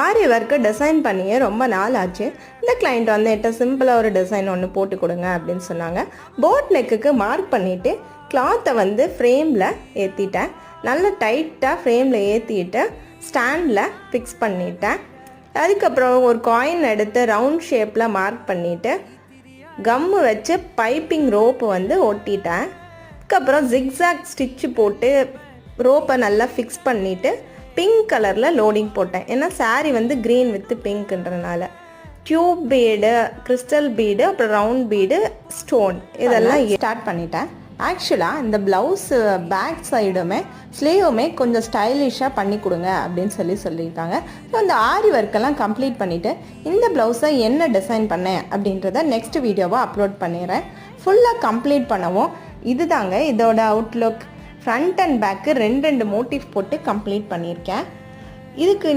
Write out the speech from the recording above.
ஆரி work design பண்ணியே ரொம்ப நாள் ஆச்சு. இந்த கிளைண்ட் வந்து என்கிட்ட சிம்பிளாக ஒரு டிசைன் ஒன்று போட்டு கொடுங்க அப்படின்னு சொன்னாங்க. போட் நெக்குக்கு மார்க் பண்ணிவிட்டு கிளாத்தை வந்து ஃப்ரேமில் ஏற்றிட்டேன். நல்லா டைட்டாக ஃப்ரேமில் ஏற்றிட்டு ஸ்டாண்டில் ஃபிக்ஸ் பண்ணிட்டேன். அதுக்கப்புறம் ஒரு காயின் எடுத்து ரவுண்ட் ஷேப்பில் மார்க் பண்ணிவிட்டு கம்மு வச்சு பைப்பிங் ரோப்பு வந்து ஒட்டிட்டேன். அதுக்கப்புறம் ஜிக்ஸாக் ஸ்டிச்சு போட்டு ரோப்பை நல்லா ஃபிக்ஸ் பண்ணிவிட்டு பிங்க் கலரில் லோடிங் போட்டேன். ஏன்னா சாரீ வந்து க்ரீன் வித் பிங்க்ன்றனால. டியூப் பீடு, கிறிஸ்டல் பீடு, அப்புறம் ரவுண்ட் பீடு, ஸ்டோன் இதெல்லாம் ஸ்டார்ட் பண்ணிட்டேன். ஆக்சுவலாக இந்த ப்ளவுஸு பேக் சைடுமே ஸ்லீவுமே கொஞ்சம் ஸ்டைலிஷாக பண்ணி கொடுங்க அப்படின்னு சொல்லியிருக்காங்க. ஸோ இந்த ஆரி ஒர்க்கெல்லாம் கம்ப்ளீட் பண்ணிவிட்டு இந்த ப்ளவுஸை என்ன டிசைன் பண்ணேன் அப்படின்றத நெக்ஸ்ட் வீடியோவாக அப்லோட் பண்ணிடுறேன். ஃபுல்லாக கம்ப்ளீட் பண்ணவும் இதுதாங்க இதோட அவுட்லுக். ஃப்ரண்ட் அண்ட் பேக்கு ரெண்டு மோட்டிவ் போட்டு கம்ப்ளீட் பண்ணியிருக்கேன். இதுக்கு